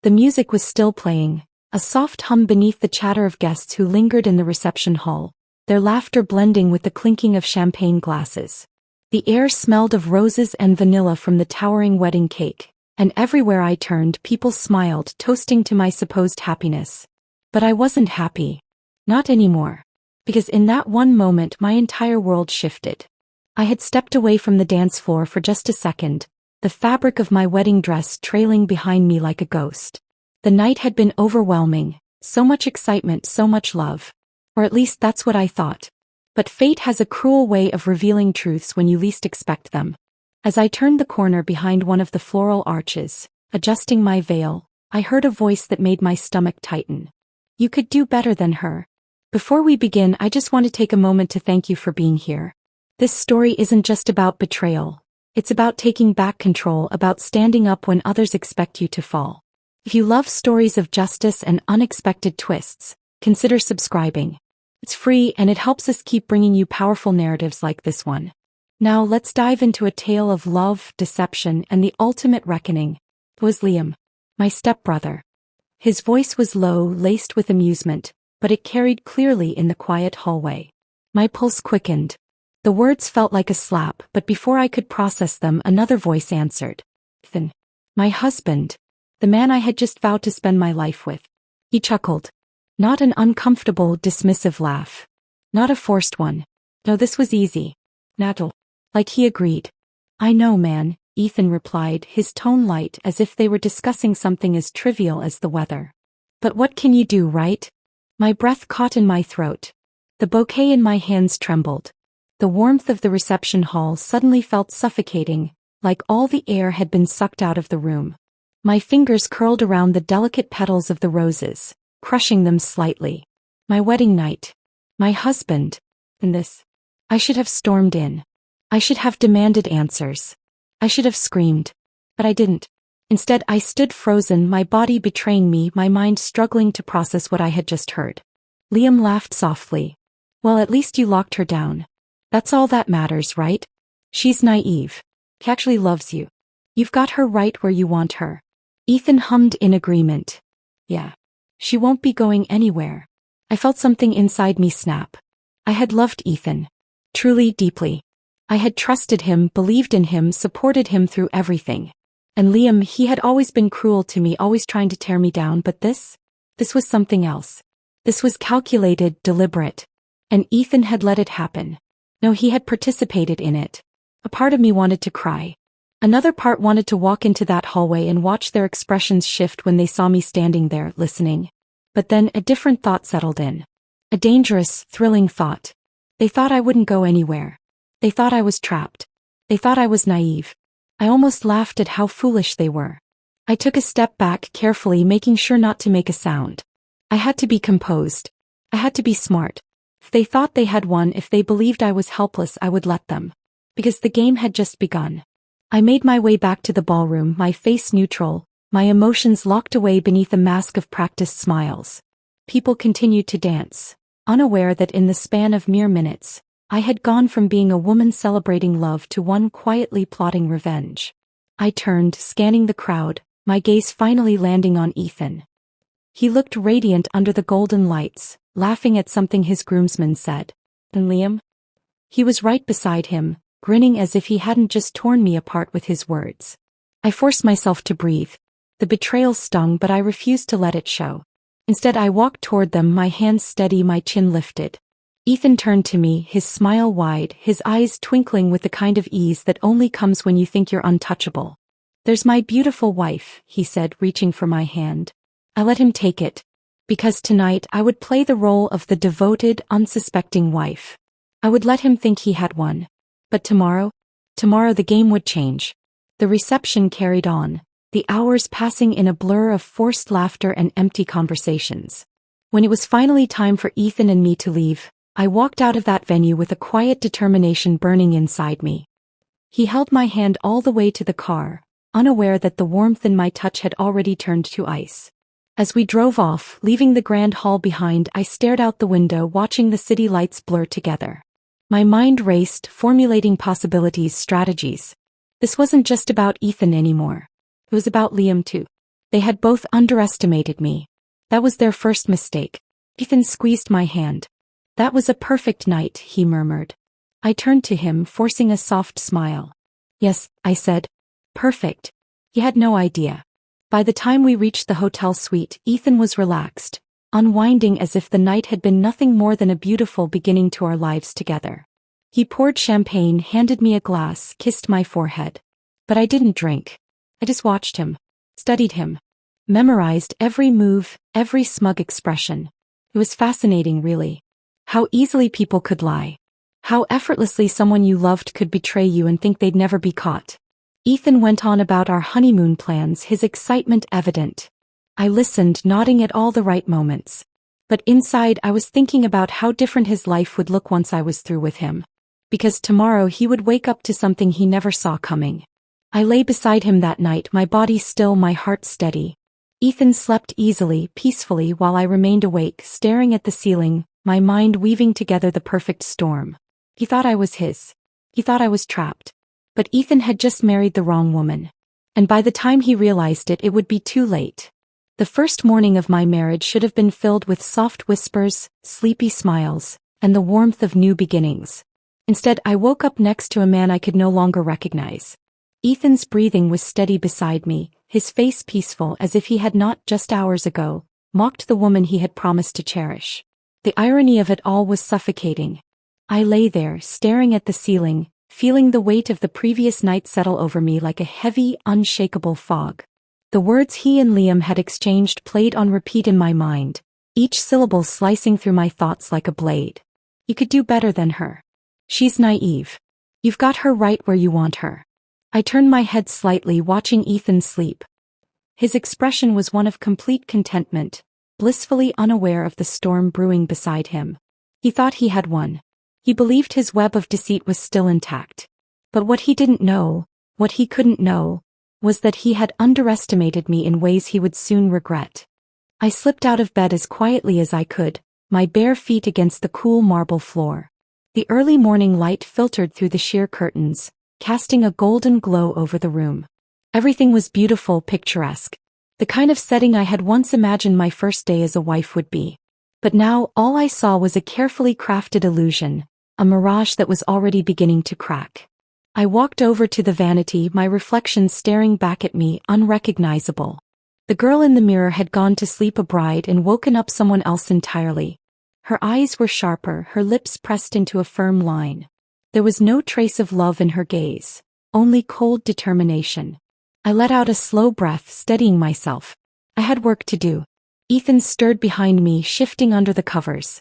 The music was still playing, a soft hum beneath the chatter of guests who lingered in the reception hall, their laughter blending with the clinking of champagne glasses. The air smelled of roses and vanilla from the towering wedding cake, and everywhere I turned people smiled, toasting to my supposed happiness. But I wasn't happy. Not anymore. Because in that one moment my entire world shifted. I had stepped away from the dance floor for just a second, the fabric of my wedding dress trailing behind me like a ghost. The night had been overwhelming, so much excitement, so much love. Or at least that's what I thought. But fate has a cruel way of revealing truths when you least expect them. As I turned the corner behind one of the floral arches, adjusting my veil, I heard a voice that made my stomach tighten. You could do better than her. Before we begin, I just want to take a moment to thank you for being here. This story isn't just about betrayal. It's about taking back control, about standing up when others expect you to fall. If you love stories of justice and unexpected twists, consider subscribing. It's free and it helps us keep bringing you powerful narratives like this one. Now let's dive into a tale of love, deception, and the ultimate reckoning. It was Liam, my stepbrother. His voice was low, laced with amusement, but it carried clearly in the quiet hallway. My pulse quickened. The words felt like a slap, but before I could process them, another voice answered. Ethan. My husband. The man I had just vowed to spend my life with. He chuckled. Not an uncomfortable, dismissive laugh. Not a forced one. No, this was easy. Natural. Like he agreed. I know, man, Ethan replied, his tone light as if they were discussing something as trivial as the weather. But what can you do, right? My breath caught in my throat. The bouquet in my hands trembled. The warmth of the reception hall suddenly felt suffocating, like all the air had been sucked out of the room. My fingers curled around the delicate petals of the roses, crushing them slightly. My wedding night. My husband. And this. I should have stormed in. I should have demanded answers. I should have screamed. But I didn't. Instead, I stood frozen, my body betraying me, my mind struggling to process what I had just heard. Liam laughed softly. Well, at least you locked her down. That's all that matters, right? She's naive. She actually loves you. You've got her right where you want her. Ethan hummed in agreement. Yeah. She won't be going anywhere. I felt something inside me snap. I had loved Ethan. Truly, deeply. I had trusted him, believed in him, supported him through everything. And Liam, he had always been cruel to me, always trying to tear me down, but this was something else. This was calculated, deliberate. And Ethan had let it happen. No, he had participated in it. A part of me wanted to cry. Another part wanted to walk into that hallway and watch their expressions shift when they saw me standing there, listening. But then a different thought settled in. A dangerous, thrilling thought. They thought I wouldn't go anywhere. They thought I was trapped. They thought I was naive. I almost laughed at how foolish they were. I took a step back, carefully making sure not to make a sound. I had to be composed. I had to be smart. If they thought they had won, if they believed I was helpless, I would let them. Because the game had just begun. I made my way back to the ballroom, my face neutral, my emotions locked away beneath a mask of practiced smiles. People continued to dance, unaware that in the span of mere minutes, I had gone from being a woman celebrating love to one quietly plotting revenge. I turned, scanning the crowd, my gaze finally landing on Ethan. He looked radiant under the golden lights, laughing at something his groomsmen said. And Liam? He was right beside him, grinning as if he hadn't just torn me apart with his words. I forced myself to breathe. The betrayal stung, but I refused to let it show. Instead, I walked toward them, my hands steady, my chin lifted. Ethan turned to me, his smile wide, his eyes twinkling with the kind of ease that only comes when you think you're untouchable. There's my beautiful wife, he said, reaching for my hand. I let him take it. Because tonight I would play the role of the devoted, unsuspecting wife. I would let him think he had won. But tomorrow the game would change. The reception carried on, the hours passing in a blur of forced laughter and empty conversations. When it was finally time for Ethan and me to leave, I walked out of that venue with a quiet determination burning inside me. He held my hand all the way to the car, unaware that the warmth in my touch had already turned to ice. As we drove off, leaving the grand hall behind, I stared out the window, watching the city lights blur together. My mind raced, formulating possibilities, strategies. This wasn't just about Ethan anymore. It was about Liam too. They had both underestimated me. That was their first mistake. Ethan squeezed my hand. That was a perfect night, he murmured. I turned to him, forcing a soft smile. Yes, I said. Perfect. He had no idea. By the time we reached the hotel suite, Ethan was relaxed, unwinding as if the night had been nothing more than a beautiful beginning to our lives together. He poured champagne, handed me a glass, kissed my forehead. But I didn't drink. I just watched him, studied him, memorized every move, every smug expression. It was fascinating, really. How easily people could lie. How effortlessly someone you loved could betray you and think they'd never be caught. Ethan went on about our honeymoon plans, his excitement evident. I listened, nodding at all the right moments. But inside I was thinking about how different his life would look once I was through with him. Because tomorrow he would wake up to something he never saw coming. I lay beside him that night, my body still, my heart steady. Ethan slept easily, peacefully, while I remained awake, staring at the ceiling, my mind weaving together the perfect storm. He thought I was his. He thought I was trapped. But Ethan had just married the wrong woman. And by the time he realized it, it would be too late. The first morning of my marriage should have been filled with soft whispers, sleepy smiles, and the warmth of new beginnings. Instead, I woke up next to a man I could no longer recognize. Ethan's breathing was steady beside me, his face peaceful as if he had not, just hours ago, mocked the woman he had promised to cherish. The irony of it all was suffocating. I lay there, staring at the ceiling, feeling the weight of the previous night settle over me like a heavy, unshakable fog. The words he and Liam had exchanged played on repeat in my mind, each syllable slicing through my thoughts like a blade. You could do better than her. She's naive. You've got her right where you want her. I turned my head slightly, watching Ethan sleep. His expression was one of complete contentment, blissfully unaware of the storm brewing beside him. He thought he had won. He believed his web of deceit was still intact. But what he didn't know, what he couldn't know, was that he had underestimated me in ways he would soon regret. I slipped out of bed as quietly as I could, my bare feet against the cool marble floor. The early morning light filtered through the sheer curtains, casting a golden glow over the room. Everything was beautiful, picturesque. The kind of setting I had once imagined my first day as a wife would be. But now all I saw was a carefully crafted illusion, a mirage that was already beginning to crack. I walked over to the vanity, my reflection staring back at me, unrecognizable. The girl in the mirror had gone to sleep a bride and woken up someone else entirely. Her eyes were sharper, her lips pressed into a firm line. There was no trace of love in her gaze, only cold determination. I let out a slow breath, steadying myself. I had work to do. Ethan stirred behind me, shifting under the covers.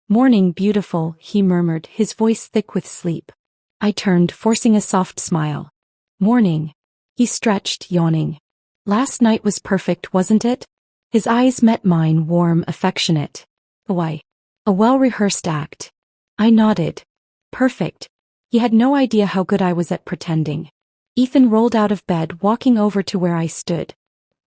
"Morning, beautiful," he murmured, his voice thick with sleep. I turned, forcing a soft smile. "Morning." He stretched, yawning. "Last night was perfect, wasn't it?" His eyes met mine, warm, affectionate. "Why? A well-rehearsed act." I nodded. "Perfect." He had no idea how good I was at pretending. Ethan rolled out of bed, walking over to where I stood.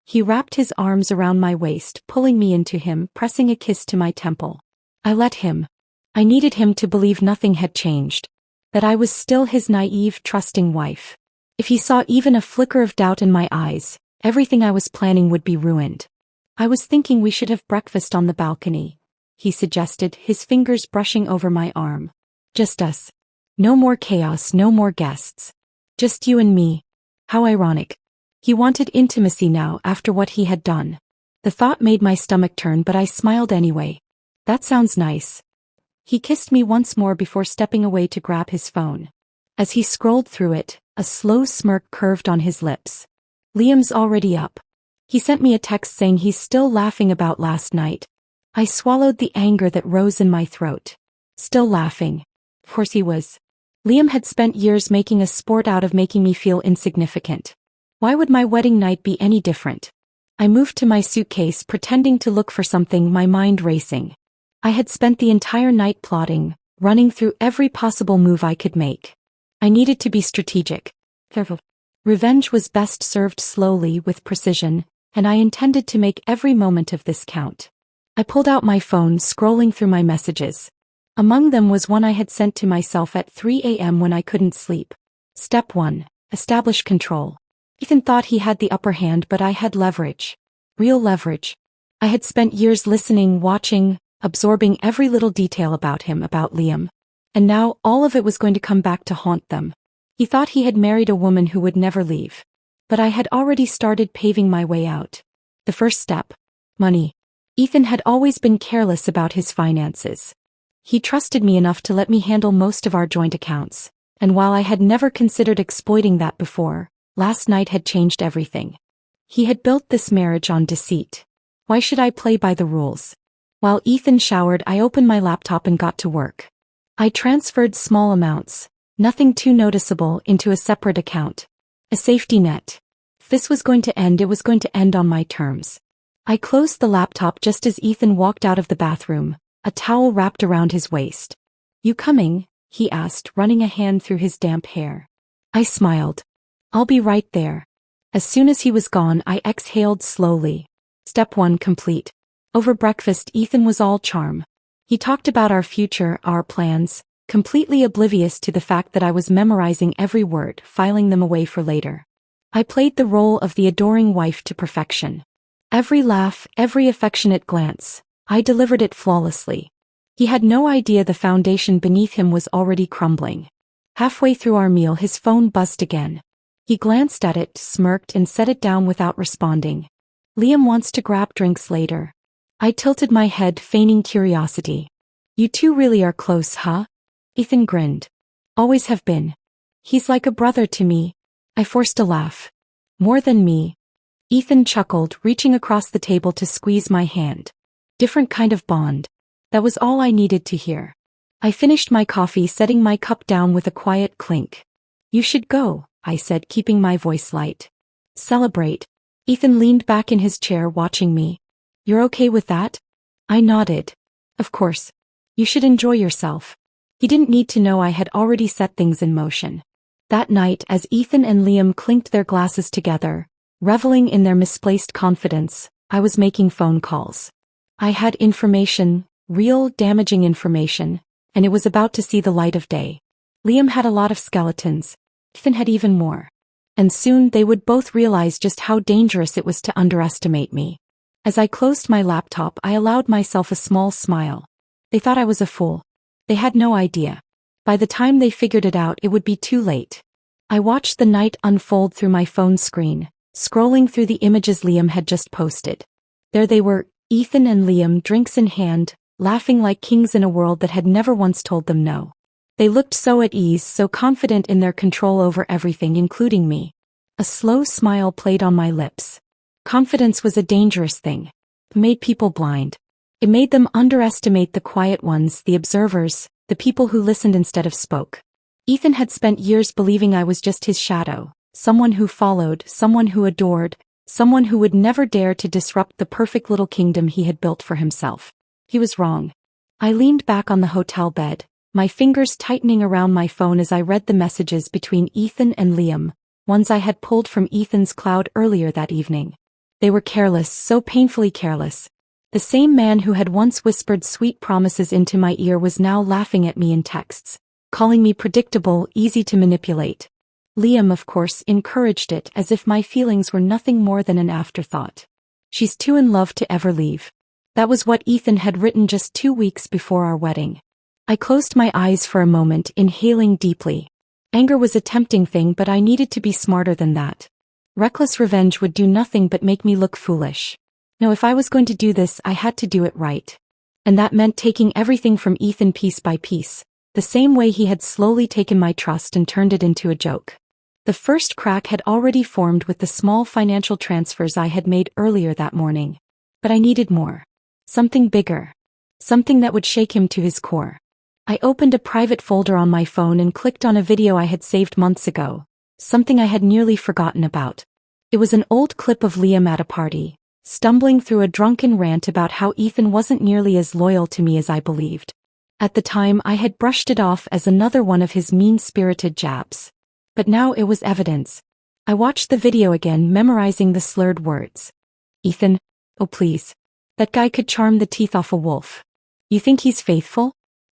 He wrapped his arms around my waist, pulling me into him, pressing a kiss to my temple. I let him. I needed him to believe nothing had changed. That I was still his naive, trusting wife. If he saw even a flicker of doubt in my eyes, everything I was planning would be ruined. "I was thinking we should have breakfast on the balcony," he suggested, his fingers brushing over my arm. "Just us. No more chaos, no more guests. Just you and me." How ironic. He wanted intimacy now after what he had done. The thought made my stomach turn, but I smiled anyway. "That sounds nice." He kissed me once more before stepping away to grab his phone. As he scrolled through it, a slow smirk curved on his lips. "Liam's already up. He sent me a text saying he's still laughing about last night." I swallowed the anger that rose in my throat. Still laughing. Of course he was. Liam had spent years making a sport out of making me feel insignificant. Why would my wedding night be any different? I moved to my suitcase, pretending to look for something, my mind racing. I had spent the entire night plotting, running through every possible move I could make. I needed to be strategic. Revenge was best served slowly, with precision, and I intended to make every moment of this count. I pulled out my phone, scrolling through my messages. Among them was one I had sent to myself at 3 a.m. when I couldn't sleep. Step 1. Establish control. Ethan thought he had the upper hand, but I had leverage. Real leverage. I had spent years listening, watching, absorbing every little detail about him, about Liam. And now, all of it was going to come back to haunt them. He thought he had married a woman who would never leave. But I had already started paving my way out. The first step. Money. Ethan had always been careless about his finances. He trusted me enough to let me handle most of our joint accounts. And while I had never considered exploiting that before, last night had changed everything. He had built this marriage on deceit. Why should I play by the rules? While Ethan showered, I opened my laptop and got to work. I transferred small amounts, nothing too noticeable, into a separate account. A safety net. If this was going to end, it was going to end on my terms. I closed the laptop just as Ethan walked out of the bathroom, a towel wrapped around his waist. "You coming?" he asked, running a hand through his damp hair. I smiled. "I'll be right there." As soon as he was gone, I exhaled slowly. Step 1 complete. Over breakfast, Ethan was all charm. He talked about our future, our plans, completely oblivious to the fact that I was memorizing every word, filing them away for later. I played the role of the adoring wife to perfection. Every laugh, every affectionate glance, I delivered it flawlessly. He had no idea the foundation beneath him was already crumbling. Halfway through our meal, his phone buzzed again. He glanced at it, smirked, and set it down without responding. "Liam wants to grab drinks later." I tilted my head, feigning curiosity. "You two really are close, huh?" Ethan grinned. "Always have been. He's like a brother to me." I forced a laugh. "More than me." Ethan chuckled, reaching across the table to squeeze my hand. Different kind of bond. That was all I needed to hear. I finished my coffee, setting my cup down with a quiet clink. "You should go," I said, keeping my voice light. "Celebrate." Ethan leaned back in his chair, watching me. "You're okay with that?" I nodded. "Of course. You should enjoy yourself." He didn't need to know I had already set things in motion. That night, as Ethan and Liam clinked their glasses together, reveling in their misplaced confidence, I was making phone calls. I had information, real damaging information, and it was about to see the light of day. Liam had a lot of skeletons. Ethan had even more. And soon they would both realize just how dangerous it was to underestimate me. As I closed my laptop, I allowed myself a small smile. They thought I was a fool. They had no idea. By the time they figured it out, it would be too late. I watched the night unfold through my phone screen, scrolling through the images Liam had just posted. There they were, Ethan and Liam, drinks in hand, laughing like kings in a world that had never once told them no. They looked so at ease, so confident in their control over everything, including me. A slow smile played on my lips. Confidence was a dangerous thing. It made people blind. It made them underestimate the quiet ones, the observers, the people who listened instead of spoke. Ethan had spent years believing I was just his shadow, someone who followed, someone who adored, someone who would never dare to disrupt the perfect little kingdom he had built for himself. He was wrong. I leaned back on the hotel bed, my fingers tightening around my phone as I read the messages between Ethan and Liam, ones I had pulled from Ethan's cloud earlier that evening. They were careless, so painfully careless. The same man who had once whispered sweet promises into my ear was now laughing at me in texts, calling me predictable, easy to manipulate. Liam, of course, encouraged it as if my feelings were nothing more than an afterthought. "She's too in love to ever leave." That was what Ethan had written just 2 weeks before our wedding. I closed my eyes for a moment, inhaling deeply. Anger was a tempting thing, but I needed to be smarter than that. Reckless revenge would do nothing but make me look foolish. No, if I was going to do this, I had to do it right. And that meant taking everything from Ethan piece by piece, the same way he had slowly taken my trust and turned it into a joke. The first crack had already formed with the small financial transfers I had made earlier that morning. But I needed more. Something bigger. Something that would shake him to his core. I opened a private folder on my phone and clicked on a video I had saved months ago, something I had nearly forgotten about. It was an old clip of Liam at a party, stumbling through a drunken rant about how Ethan wasn't nearly as loyal to me as I believed. At the time, I had brushed it off as another one of his mean-spirited jabs. But now it was evidence. I watched the video again, memorizing the slurred words. "Ethan, oh please. That guy could charm the teeth off a wolf. You think he's faithful?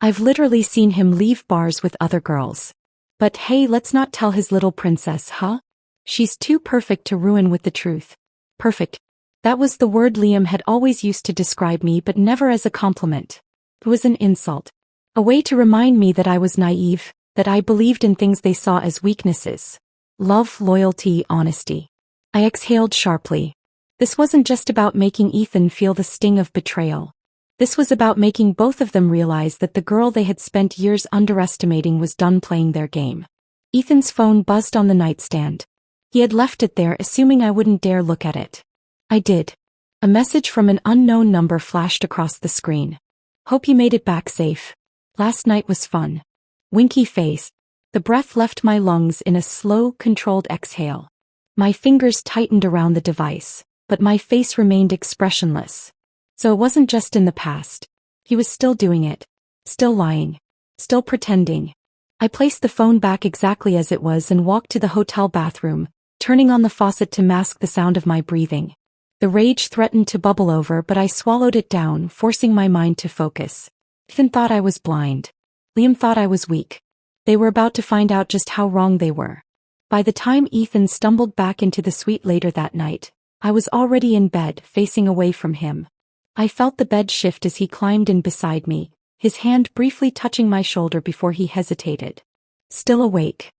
I've literally seen him leave bars with other girls. But hey, let's not tell his little princess, huh? She's too perfect to ruin with the truth. Perfect. That was the word Liam had always used to describe me, but never as a compliment. It was an insult. A way to remind me that I was naive, that I believed in things they saw as weaknesses. Love, loyalty, honesty. I exhaled sharply. This wasn't just about making Ethan feel the sting of betrayal. This was about making both of them realize that the girl they had spent years underestimating was done playing their game. Ethan's phone buzzed on the nightstand. He had left it there, assuming I wouldn't dare look at it. I did. A message from an unknown number flashed across the screen. Hope you made it back safe. Last night was fun. Winky face. The breath left my lungs in a slow, controlled exhale. My fingers tightened around the device, but my face remained expressionless. So it wasn't just in the past. He was still doing it. Still lying. Still pretending. I placed the phone back exactly as it was and walked to the hotel bathroom, turning on the faucet to mask the sound of my breathing. The rage threatened to bubble over, but I swallowed it down, forcing my mind to focus. Ethan thought I was blind. Liam thought I was weak. They were about to find out just how wrong they were. By the time Ethan stumbled back into the suite later that night, I was already in bed, facing away from him. I felt the bed shift as he climbed in beside me, his hand briefly touching my shoulder before he hesitated. Still awake.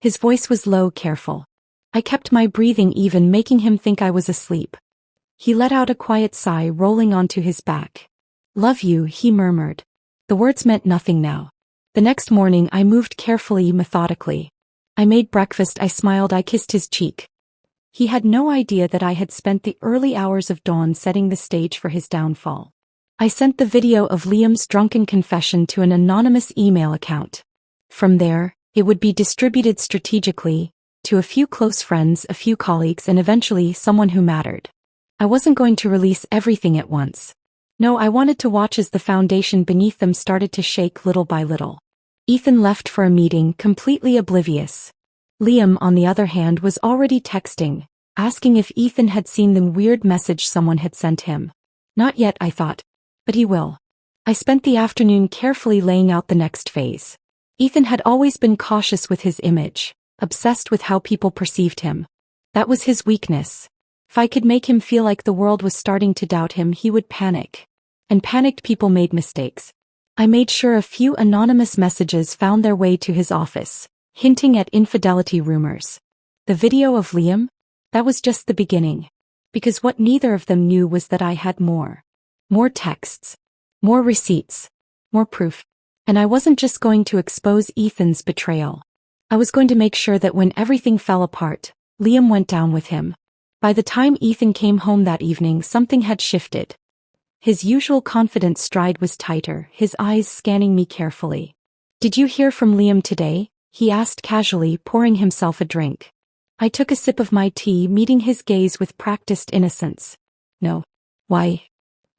His voice was low, careful. I kept my breathing even, making him think I was asleep. He let out a quiet sigh, rolling onto his back. "Love you," he murmured. The words meant nothing now. The next morning I moved carefully, methodically. I made breakfast, I smiled, I kissed his cheek. He had no idea that I had spent the early hours of dawn setting the stage for his downfall. I sent the video of Liam's drunken confession to an anonymous email account. From there, it would be distributed strategically, to a few close friends, a few colleagues, and eventually someone who mattered. I wasn't going to release everything at once. No, I wanted to watch as the foundation beneath them started to shake little by little. Ethan left for a meeting, completely oblivious. Liam, on the other hand, was already texting, asking if Ethan had seen the weird message someone had sent him. Not yet, I thought. But he will. I spent the afternoon carefully laying out the next phase. Ethan had always been cautious with his image, obsessed with how people perceived him. That was his weakness. If I could make him feel like the world was starting to doubt him, he would panic. And panicked people made mistakes. I made sure a few anonymous messages found their way to his office, hinting at infidelity rumors. The video of Liam? That was just the beginning. Because what neither of them knew was that I had more. More texts. More receipts. More proof. And I wasn't just going to expose Ethan's betrayal. I was going to make sure that when everything fell apart, Liam went down with him. By the time Ethan came home that evening, something had shifted. His usual confident stride was tighter, his eyes scanning me carefully. "Did you hear from Liam today?" he asked casually, pouring himself a drink. I took a sip of my tea, meeting his gaze with practiced innocence. "No." "Why?"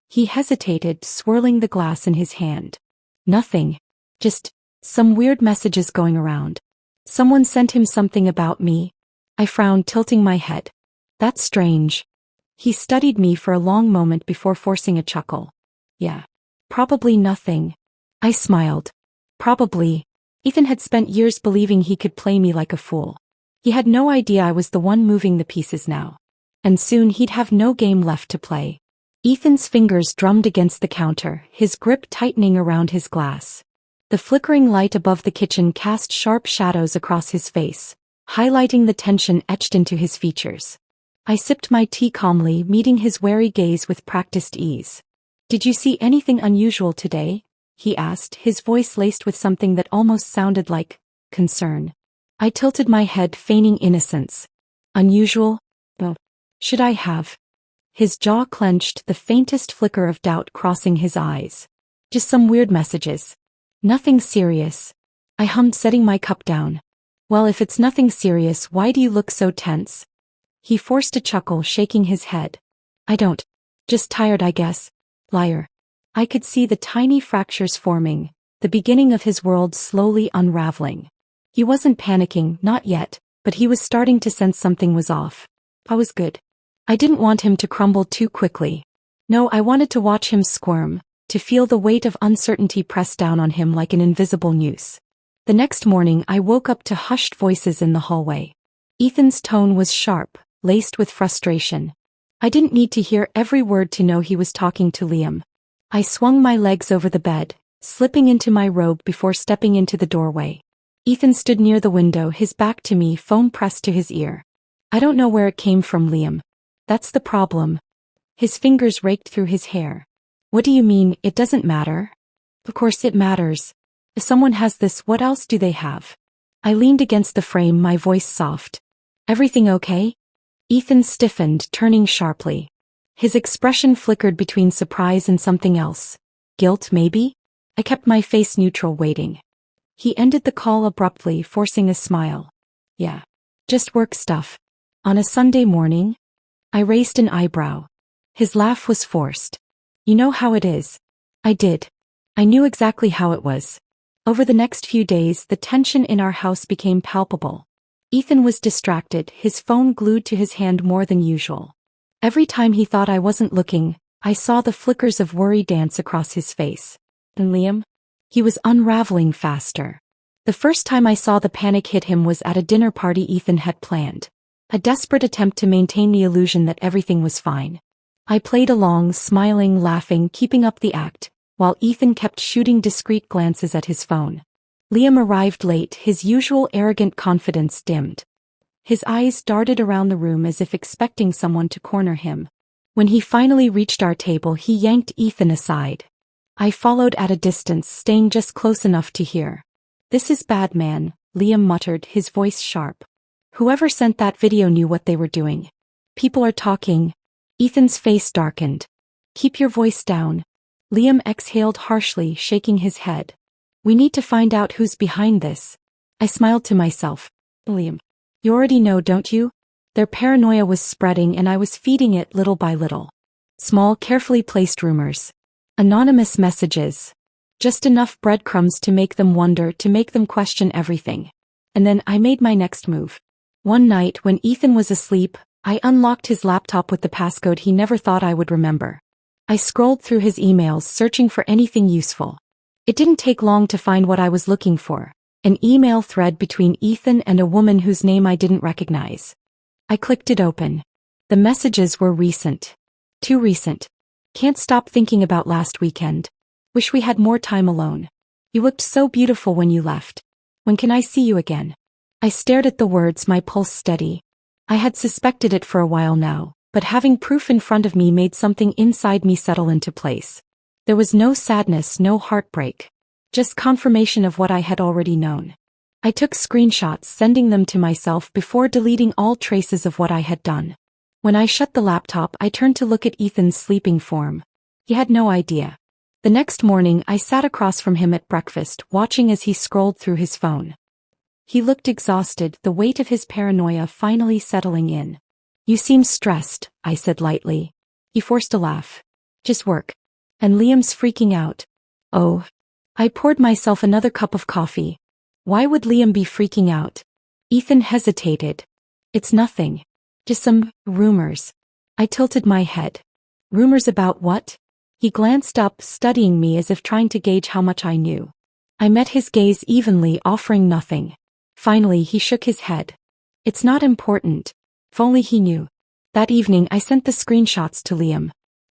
He hesitated, swirling the glass in his hand. "Nothing. Just some weird messages going around. Someone sent him something about me." I frowned, tilting my head. "That's strange." He studied me for a long moment before forcing a chuckle. "Yeah. Probably nothing." I smiled. Probably. Ethan had spent years believing he could play me like a fool. He had no idea I was the one moving the pieces now. And soon he'd have no game left to play. Ethan's fingers drummed against the counter, his grip tightening around his glass. The flickering light above the kitchen cast sharp shadows across his face, highlighting the tension etched into his features. I sipped my tea calmly, meeting his wary gaze with practiced ease. "Did you see anything unusual today?" he asked, his voice laced with something that almost sounded like concern. I tilted my head, feigning innocence. "Unusual? Oh, should I have?" His jaw clenched, the faintest flicker of doubt crossing his eyes. "Just some weird messages. Nothing serious." I hummed, setting my cup down. "Well, if it's nothing serious, why do you look so tense?" He forced a chuckle, shaking his head. "I don't. Just tired, I guess." Liar. I could see the tiny fractures forming, the beginning of his world slowly unraveling. He wasn't panicking, not yet, but he was starting to sense something was off. I was good. I didn't want him to crumble too quickly. No, I wanted to watch him squirm, to feel the weight of uncertainty press down on him like an invisible noose. The next morning I woke up to hushed voices in the hallway. Ethan's tone was sharp, laced with frustration. I didn't need to hear every word to know he was talking to Liam. I swung my legs over the bed, slipping into my robe before stepping into the doorway. Ethan stood near the window, his back to me, phone pressed to his ear. I don't know where it came from, Liam. That's the problem. His fingers raked through his hair. What do you mean, it doesn't matter? Of course it matters. If someone has this, what else do they have? I leaned against the frame, my voice soft. Everything okay? Ethan stiffened, turning sharply. His expression flickered between surprise and something else. Guilt, maybe? I kept my face neutral, waiting. He ended the call abruptly, forcing a smile. Yeah. Just work stuff. On a Sunday morning? I raised an eyebrow. His laugh was forced. You know how it is. I did. I knew exactly how it was. Over the next few days, the tension in our house became palpable. Ethan was distracted, his phone glued to his hand more than usual. Every time he thought I wasn't looking, I saw the flickers of worry dance across his face. And Liam? He was unraveling faster. The first time I saw the panic hit him was at a dinner party Ethan had planned. A desperate attempt to maintain the illusion that everything was fine. I played along, smiling, laughing, keeping up the act, while Ethan kept shooting discreet glances at his phone. Liam arrived late, his usual arrogant confidence dimmed. His eyes darted around the room as if expecting someone to corner him. When he finally reached our table, he yanked Ethan aside. I followed at a distance, staying just close enough to hear. "This is bad, man," Liam muttered, his voice sharp. "Whoever sent that video knew what they were doing. People are talking." Ethan's face darkened. "Keep your voice down." Liam exhaled harshly, shaking his head. "We need to find out who's behind this." I smiled to myself. "Liam, you already know, don't you?" Their paranoia was spreading and I was feeding it little by little. Small, carefully placed rumors. Anonymous messages. Just enough breadcrumbs to make them wonder, to make them question everything. And then I made my next move. One night, when Ethan was asleep, I unlocked his laptop with the passcode he never thought I would remember. I scrolled through his emails, searching for anything useful. It didn't take long to find what I was looking for. An email thread between Ethan and a woman whose name I didn't recognize. I clicked it open. The messages were recent. Too recent. "Can't stop thinking about last weekend. Wish we had more time alone. You looked so beautiful when you left. When can I see you again?" I stared at the words, my pulse steady. I had suspected it for a while now, but having proof in front of me made something inside me settle into place. There was no sadness, no heartbreak. Just confirmation of what I had already known. I took screenshots, sending them to myself before deleting all traces of what I had done. When I shut the laptop, I turned to look at Ethan's sleeping form. He had no idea. The next morning, I sat across from him at breakfast, watching as he scrolled through his phone. He looked exhausted, the weight of his paranoia finally settling in. "You seem stressed," I said lightly. He forced a laugh. "Just work." "And Liam's freaking out." "Oh." I poured myself another cup of coffee. Why would Liam be freaking out? Ethan hesitated. "It's nothing. Just some rumors." I tilted my head. "Rumors about what?" He glanced up, studying me as if trying to gauge how much I knew. I met his gaze evenly, offering nothing. Finally, he shook his head. "It's not important." If only he knew. That evening, I sent the screenshots to Liam.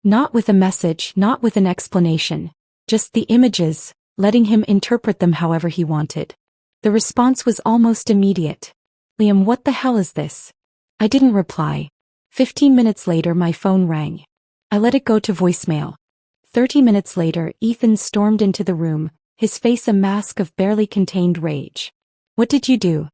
Not with a message, not with an explanation. Just the images, letting him interpret them however he wanted. The response was almost immediate. "Liam, what the hell is this?" I didn't reply. 15 minutes later, my phone rang. I let it go to voicemail. 30 minutes later, Ethan stormed into the room, his face a mask of barely contained rage. "What did you do?"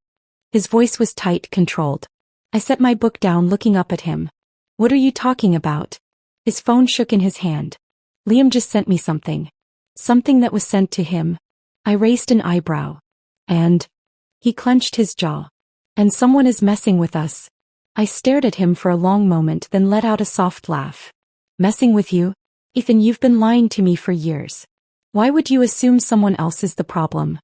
His voice was tight, controlled. I set my book down, looking up at him. "What are you talking about?" His phone shook in his hand. "Liam just sent me something." "Something that was sent to him?" I raised an eyebrow. "And?" He clenched his jaw. "And someone is messing with us." I stared at him for a long moment, then let out a soft laugh. "Messing with you? Ethan, you've been lying to me for years. Why would you assume someone else is the problem?"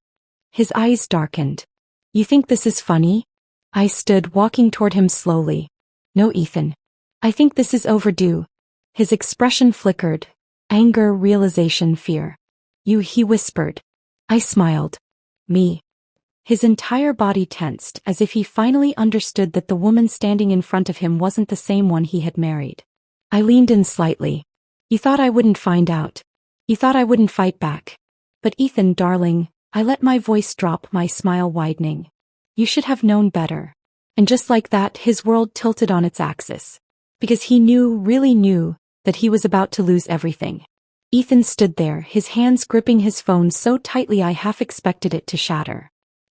His eyes darkened. "You think this is funny?" I stood, walking toward him slowly. "No, Ethan. I think this is overdue." His expression flickered. Anger, realization, fear. "You," he whispered. I smiled. "Me." His entire body tensed, as if he finally understood that the woman standing in front of him wasn't the same one he had married. I leaned in slightly. You thought I wouldn't find out. You thought I wouldn't fight back. But Ethan, darling, I let my voice drop, my smile widening. You should have known better. And just like that, his world tilted on its axis. Because he knew, really knew, that he was about to lose everything. Ethan stood there, his hands gripping his phone so tightly I half expected it to shatter.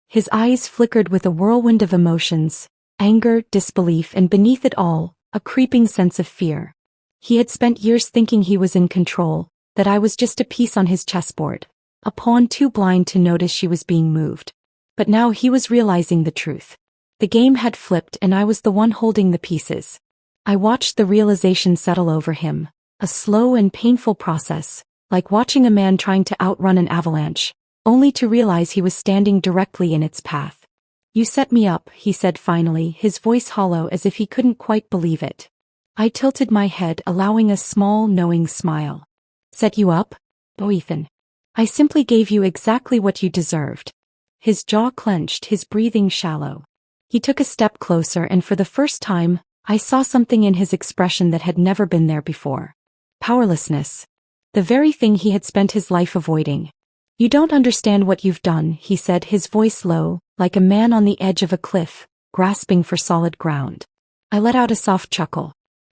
His eyes flickered with a whirlwind of emotions, anger, disbelief, and beneath it all, a creeping sense of fear. He had spent years thinking he was in control, that I was just a piece on his chessboard, a pawn too blind to notice she was being moved. But now he was realizing the truth. The game had flipped and I was the one holding the pieces. I watched the realization settle over him, a slow and painful process, like watching a man trying to outrun an avalanche, only to realize he was standing directly in its path. You set me up, he said finally, his voice hollow as if he couldn't quite believe it. I tilted my head, allowing a small, knowing smile. Set you up? Oh, Ethan. I simply gave you exactly what you deserved. His jaw clenched, his breathing shallow. He took a step closer and for the first time, I saw something in his expression that had never been there before. Powerlessness. The very thing he had spent his life avoiding. You don't understand what you've done, he said, his voice low, like a man on the edge of a cliff, grasping for solid ground. I let out a soft chuckle.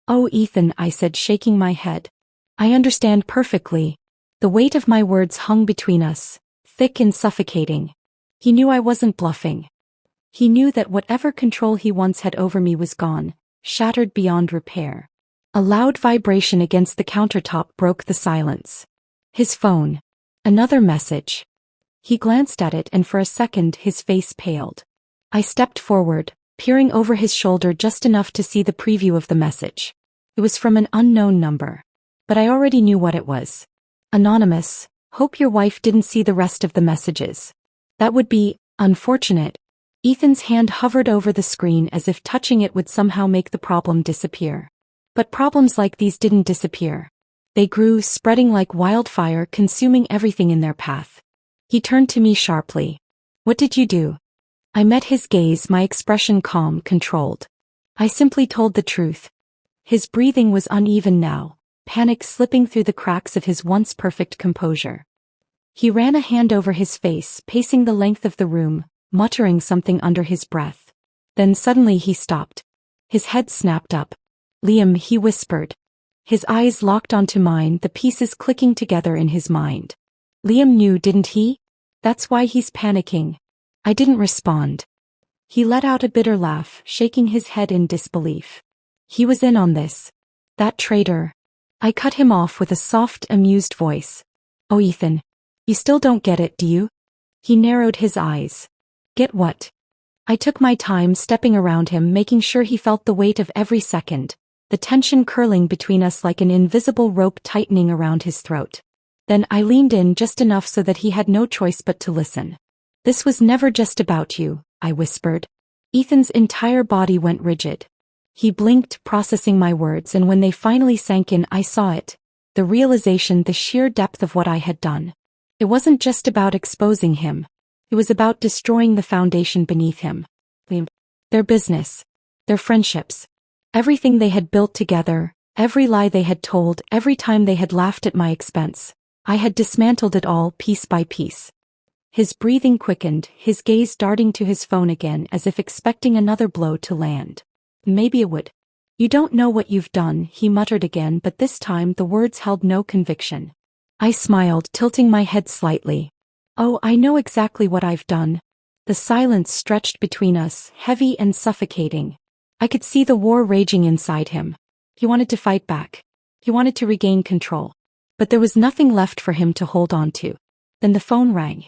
Oh, Ethan, I said, shaking my head. I understand perfectly. The weight of my words hung between us, thick and suffocating. He knew I wasn't bluffing. He knew that whatever control he once had over me was gone, shattered beyond repair. A loud vibration against the countertop broke the silence. His phone. Another message. He glanced at it and for a second his face paled. I stepped forward, peering over his shoulder just enough to see the preview of the message. It was from an unknown number. But I already knew what it was. Anonymous, hope your wife didn't see the rest of the messages. That would be unfortunate. Ethan's hand hovered over the screen as if touching it would somehow make the problem disappear. But problems like these didn't disappear. They grew, spreading like wildfire, consuming everything in their path. He turned to me sharply. What did you do? I met his gaze, my expression calm, controlled. I simply told the truth. His breathing was uneven now, panic slipping through the cracks of his once perfect composure. He ran a hand over his face, pacing the length of the room, muttering something under his breath. Then suddenly he stopped. His head snapped up. Liam, he whispered. His eyes locked onto mine, the pieces clicking together in his mind. Liam knew, didn't he? That's why he's panicking. I didn't respond. He let out a bitter laugh, shaking his head in disbelief. He was in on this. That traitor. I cut him off with a soft, amused voice. Oh, Ethan. You still don't get it, do you? He narrowed his eyes. Get what? I took my time stepping around him, making sure he felt the weight of every second, the tension curling between us like an invisible rope tightening around his throat. Then I leaned in just enough so that he had no choice but to listen. This was never just about you, I whispered. Ethan's entire body went rigid. He blinked, processing my words, and when they finally sank in, I saw it. The realization, the sheer depth of what I had done. It wasn't just about exposing him. It was about destroying the foundation beneath him. Their business. Their friendships. Everything they had built together, every lie they had told, every time they had laughed at my expense. I had dismantled it all, piece by piece. His breathing quickened, his gaze darting to his phone again as if expecting another blow to land. Maybe it would. You don't know what you've done, he muttered again, but this time the words held no conviction. I smiled, tilting my head slightly. Oh, I know exactly what I've done. The silence stretched between us, heavy and suffocating. I could see the war raging inside him. He wanted to fight back. He wanted to regain control. But there was nothing left for him to hold on to. Then the phone rang.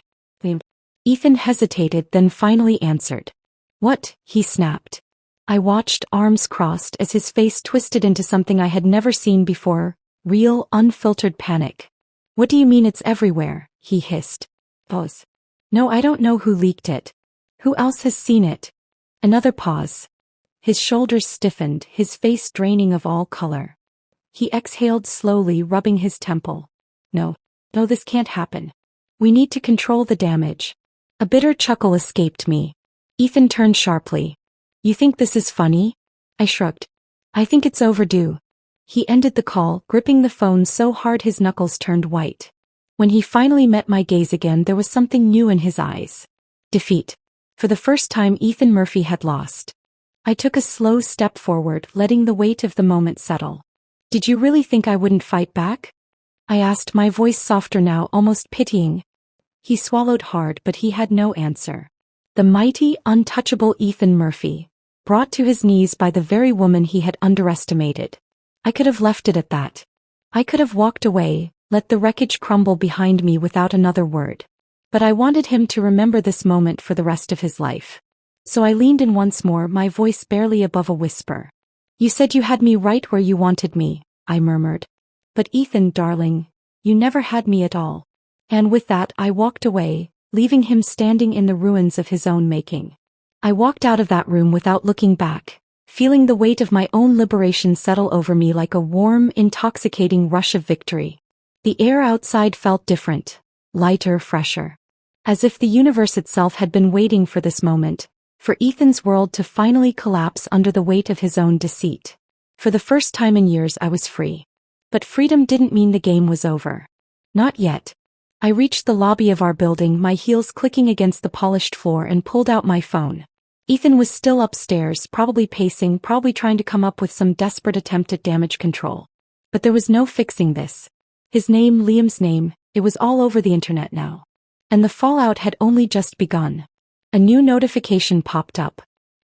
Ethan hesitated, then finally answered. What? He snapped. I watched, arms crossed, as his face twisted into something I had never seen before, real, unfiltered panic. What do you mean it's everywhere? He hissed. Pause. No, I don't know who leaked it. Who else has seen it? Another pause. His shoulders stiffened, his face draining of all color. He exhaled slowly, rubbing his temple. No, this can't happen. We need to control the damage. A bitter chuckle escaped me. Ethan turned sharply. You think this is funny? I shrugged. I think it's overdue. He ended the call, gripping the phone so hard his knuckles turned white. When he finally met my gaze again, there was something new in his eyes. Defeat. For the first time, Ethan Murphy had lost. I took a slow step forward, letting the weight of the moment settle. Did you really think I wouldn't fight back? I asked, my voice softer now, almost pitying. He swallowed hard, but he had no answer. The mighty, untouchable Ethan Murphy, brought to his knees by the very woman he had underestimated. I could have left it at that. I could have walked away, let the wreckage crumble behind me without another word. But I wanted him to remember this moment for the rest of his life. So I leaned in once more, my voice barely above a whisper. You said you had me right where you wanted me, I murmured. But Ethan, darling, you never had me at all. And with that I walked away, leaving him standing in the ruins of his own making. I walked out of that room without looking back, feeling the weight of my own liberation settle over me like a warm, intoxicating rush of victory. The air outside felt different, lighter, fresher. As if the universe itself had been waiting for this moment, for Ethan's world to finally collapse under the weight of his own deceit. For the first time in years I was free. But freedom didn't mean the game was over. Not yet. I reached the lobby of our building, my heels clicking against the polished floor, and pulled out my phone. Ethan was still upstairs, probably pacing, probably trying to come up with some desperate attempt at damage control. But there was no fixing this. His name, Liam's name, it was all over the internet now. And the fallout had only just begun. A new notification popped up.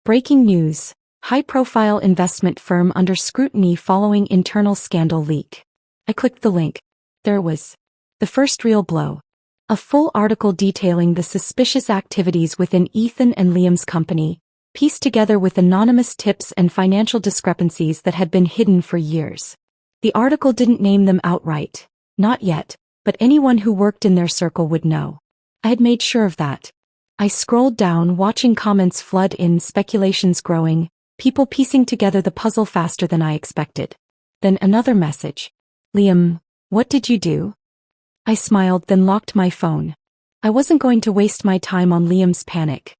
Breaking news. High-profile investment firm under scrutiny following internal scandal leak. I clicked the link. There it was. The first real blow. A full article detailing the suspicious activities within Ethan and Liam's company, pieced together with anonymous tips and financial discrepancies that had been hidden for years. The article didn't name them outright. Not yet, but anyone who worked in their circle would know. I had made sure of that. I scrolled down, watching comments flood in, speculations growing, people piecing together the puzzle faster than I expected. Then another message. Liam, what did you do? I smiled, then locked my phone. I wasn't going to waste my time on Liam's panic.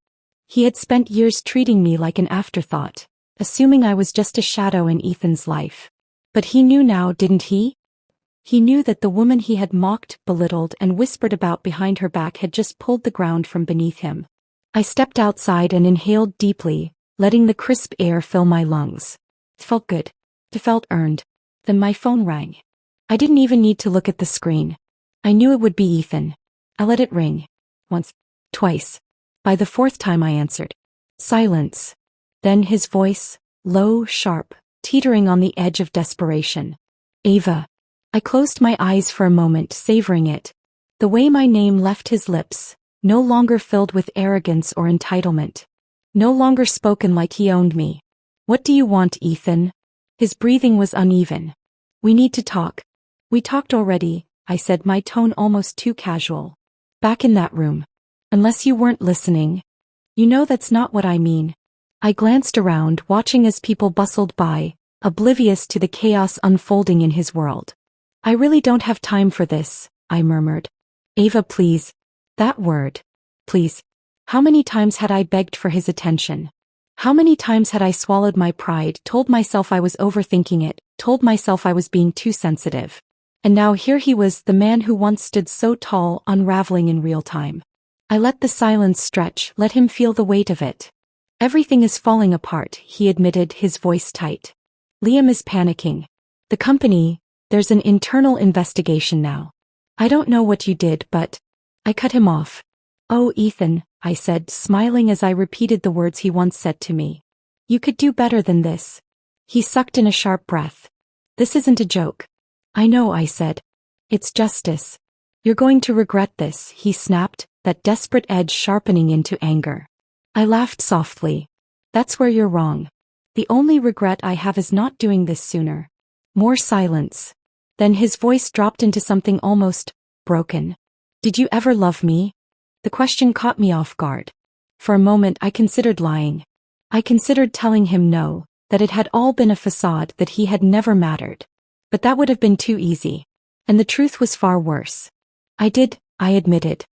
He had spent years treating me like an afterthought, assuming I was just a shadow in Ethan's life. But he knew now, didn't he? He knew that the woman he had mocked, belittled, and whispered about behind her back had just pulled the ground from beneath him. I stepped outside and inhaled deeply, letting the crisp air fill my lungs. It felt good. It felt earned. Then my phone rang. I didn't even need to look at the screen. I knew it would be Ethan. I let it ring. Once. Twice. By the fourth time I answered. Silence. Then his voice, low, sharp, teetering on the edge of desperation. Ava. I closed my eyes for a moment, savoring it. The way my name left his lips, no longer filled with arrogance or entitlement. No longer spoken like he owned me. What do you want, Ethan? His breathing was uneven. We need to talk. We talked already, I said, my tone almost too casual. Back in that room. Unless you weren't listening. You know that's not what I mean. I glanced around, watching as people bustled by, oblivious to the chaos unfolding in his world. I really don't have time for this, I murmured. Ava, please. That word. Please. How many times had I begged for his attention? How many times had I swallowed my pride, told myself I was overthinking it, told myself I was being too sensitive? And now here he was, the man who once stood so tall, unraveling in real time. I let the silence stretch, let him feel the weight of it. Everything is falling apart, he admitted, his voice tight. Liam is panicking. The company, there's an internal investigation now. I don't know what you did, but... I cut him off. Oh, Ethan, I said, smiling as I repeated the words he once said to me. You could do better than this. He sucked in a sharp breath. This isn't a joke. I know, I said. It's justice. You're going to regret this, he snapped, that desperate edge sharpening into anger. I laughed softly. That's where you're wrong. The only regret I have is not doing this sooner. More silence. Then his voice dropped into something almost broken. Did you ever love me? The question caught me off guard. For a moment I considered lying. I considered telling him no, that it had all been a facade, that he had never mattered. But that would have been too easy. And the truth was far worse. I did, I admitted.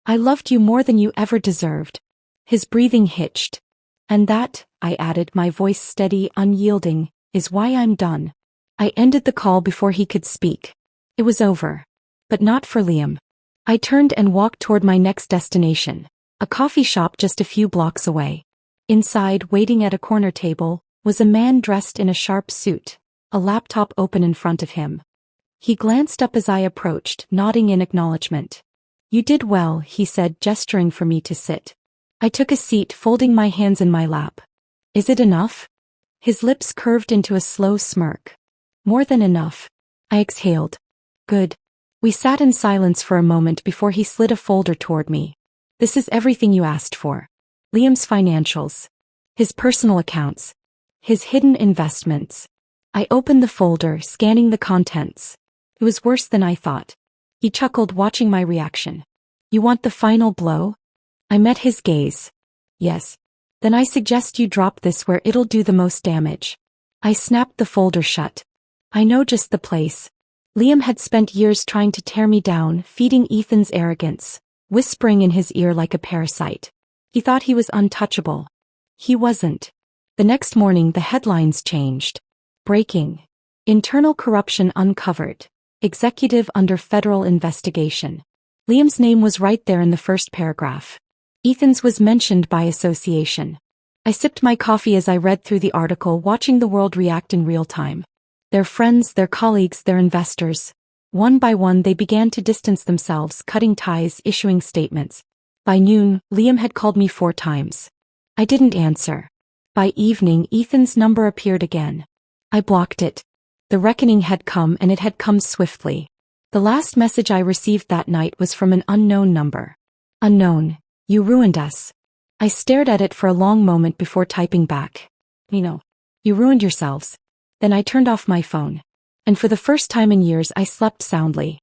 I loved you more than you ever deserved. His breathing hitched. And that, I added, my voice steady, unyielding, is why I'm done. I ended the call before he could speak. It was over. But not for Liam. I turned and walked toward my next destination, a coffee shop just a few blocks away. Inside, waiting at a corner table, was a man dressed in a sharp suit, a laptop open in front of him. He glanced up as I approached, nodding in acknowledgement. "You did well," he said, gesturing for me to sit. I took a seat, folding my hands in my lap. "Is it enough?" His lips curved into a slow smirk. "More than enough." I exhaled. "Good." We sat in silence for a moment before he slid a folder toward me. "This is everything you asked for. Liam's financials. His personal accounts. His hidden investments." I opened the folder, scanning the contents. It was worse than I thought. He chuckled, watching my reaction. "You want the final blow?" I met his gaze. "Yes. Then I suggest you drop this where it'll do the most damage." I snapped the folder shut. "I know just the place." Liam had spent years trying to tear me down, feeding Ethan's arrogance, whispering in his ear like a parasite. He thought he was untouchable. He wasn't. The next morning the headlines changed. Breaking. Internal corruption uncovered. Executive under federal investigation. Liam's name was right there in the first paragraph. Ethan's was mentioned by association. I sipped my coffee as I read through the article, watching the world react in real time. Their friends, their colleagues, their investors. One by one they began to distance themselves, cutting ties, issuing statements. By noon, Liam had called me 4 times. I didn't answer. By evening, Ethan's number appeared again. I blocked it. The reckoning had come, and it had come swiftly. The last message I received that night was from an unknown number. "Unknown, you ruined us." I stared at it for a long moment before typing back. "You ruined yourselves." Then I turned off my phone. And for the first time in years I slept soundly.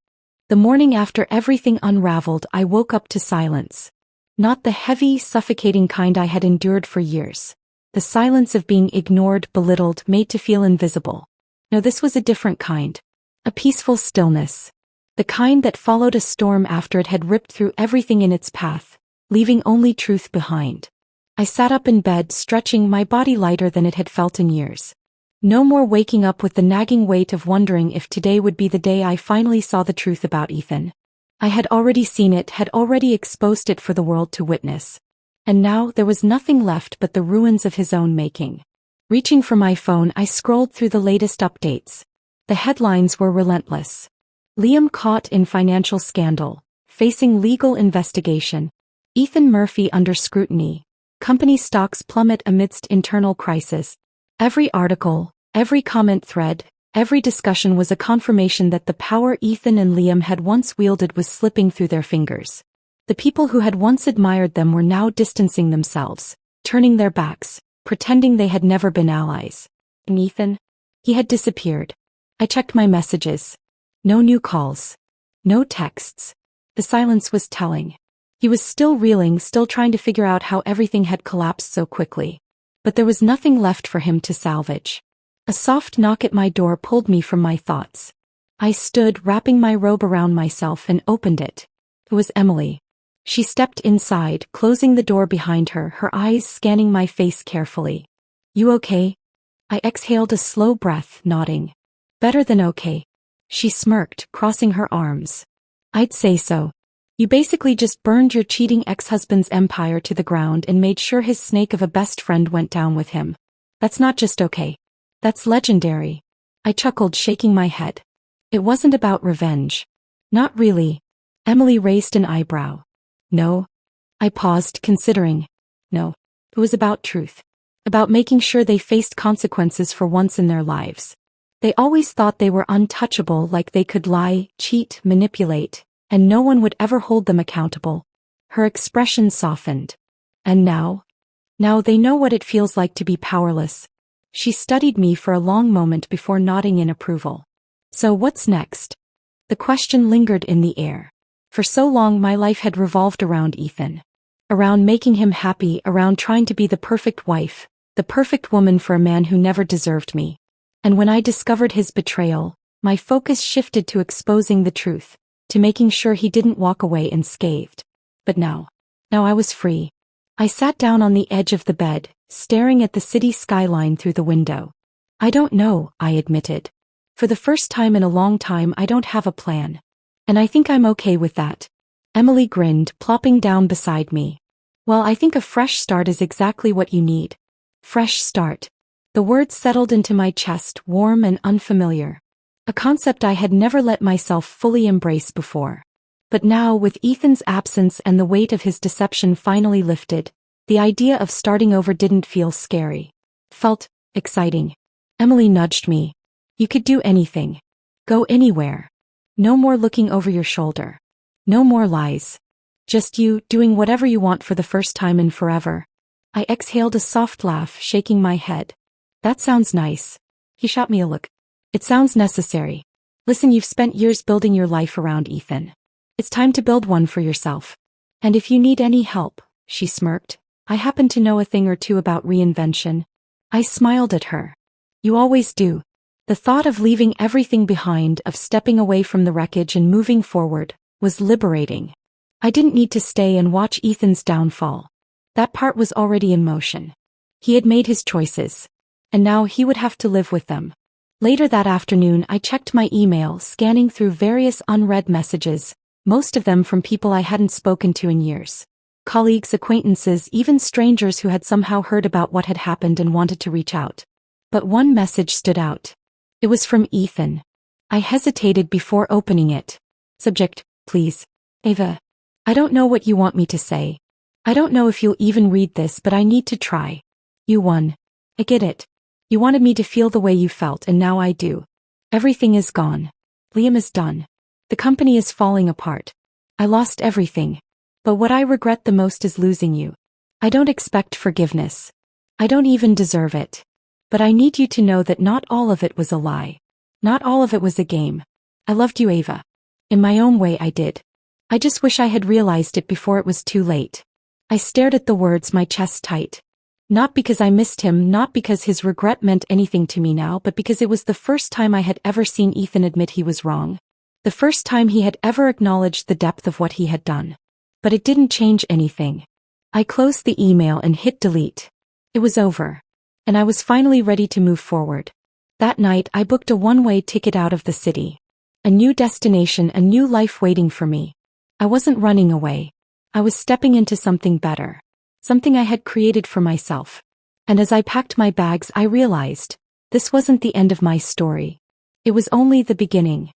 The morning after everything unraveled, I woke up to silence. Not the heavy, suffocating kind I had endured for years. The silence of being ignored, belittled, made to feel invisible. No, this was a different kind. A peaceful stillness. The kind that followed a storm after it had ripped through everything in its path, leaving only truth behind. I sat up in bed, stretching, my body lighter than it had felt in years. No more waking up with the nagging weight of wondering if today would be the day I finally saw the truth about Ethan. I had already seen it, had already exposed it for the world to witness. And now there was nothing left but the ruins of his own making. Reaching for my phone, I scrolled through the latest updates. The headlines were relentless. Liam caught in financial scandal, facing legal investigation. Ethan Murphy under scrutiny. Company stocks plummet amidst internal crisis. Every article, every comment thread, every discussion was a confirmation that the power Ethan and Liam had once wielded was slipping through their fingers. The people who had once admired them were now distancing themselves, turning their backs, pretending they had never been allies. And Ethan? He had disappeared. I checked my messages. No new calls. No texts. The silence was telling. He was still reeling, still trying to figure out how everything had collapsed so quickly. But there was nothing left for him to salvage. A soft knock at my door pulled me from my thoughts. I stood, wrapping my robe around myself, and opened it. It was Emily. She stepped inside, closing the door behind her, her eyes scanning my face carefully. "You okay?" I exhaled a slow breath, nodding. "Better than okay." She smirked, crossing her arms. "I'd say so. You basically just burned your cheating ex-husband's empire to the ground and made sure his snake of a best friend went down with him. That's not just okay. That's legendary." I chuckled, shaking my head. "It wasn't about revenge." "Not really." Emily raised an eyebrow. "No?" I paused, considering. "No. It was about truth. About making sure they faced consequences for once in their lives. They always thought they were untouchable, like they could lie, cheat, manipulate, and no one would ever hold them accountable." Her expression softened. "And now? Now they know what it feels like to be powerless." She studied me for a long moment before nodding in approval. "So what's next?" The question lingered in the air. For so long my life had revolved around Ethan. Around making him happy, around trying to be the perfect wife, the perfect woman for a man who never deserved me. And when I discovered his betrayal, my focus shifted to exposing the truth, to making sure he didn't walk away unscathed. But now I was free. I sat down on the edge of the bed, staring at the city skyline through the window. "I don't know," I admitted. For the first time in a long time I don't have a plan. And I think I'm okay with that. Emily grinned, plopping down beside me. Well, I think a fresh start is exactly what you need. Fresh start. The word settled into my chest, warm and unfamiliar. A concept I had never let myself fully embrace before. But now, with Ethan's absence and the weight of his deception finally lifted, the idea of starting over didn't feel scary. It felt exciting. Emily nudged me. You could do anything. Go anywhere. No more looking over your shoulder. No more lies. Just you, doing whatever you want for the first time in forever. I exhaled a soft laugh, shaking my head. That sounds nice. He shot me a look. It sounds necessary. Listen, you've spent years building your life around Ethan. It's time to build one for yourself. And if you need any help, she smirked, I happen to know a thing or two about reinvention. I smiled at her. You always do. The thought of leaving everything behind, of stepping away from the wreckage and moving forward, was liberating. I didn't need to stay and watch Ethan's downfall. That part was already in motion. He had made his choices. And now he would have to live with them. Later that afternoon I checked my email, scanning through various unread messages, most of them from people I hadn't spoken to in years. Colleagues, acquaintances, even strangers who had somehow heard about what had happened and wanted to reach out. But one message stood out. It was from Ethan. I hesitated before opening it. Subject, please. Ava. I don't know what you want me to say. I don't know if you'll even read this, but I need to try. You won. I get it. You wanted me to feel the way you felt, and now I do. Everything is gone. Liam is done. The company is falling apart. I lost everything. But what I regret the most is losing you. I don't expect forgiveness. I don't even deserve it. But I need you to know that not all of it was a lie. Not all of it was a game. I loved you, Ava. In my own way I did. I just wish I had realized it before it was too late. I stared at the words, my chest tight. Not because I missed him, not because his regret meant anything to me now, but because it was the first time I had ever seen Ethan admit he was wrong. The first time he had ever acknowledged the depth of what he had done. But it didn't change anything. I closed the email and hit delete. It was over. And I was finally ready to move forward. That night I booked a one-way ticket out of the city. A new destination, a new life waiting for me. I wasn't running away. I was stepping into something better. Something I had created for myself. And as I packed my bags I realized, this wasn't the end of my story. It was only the beginning.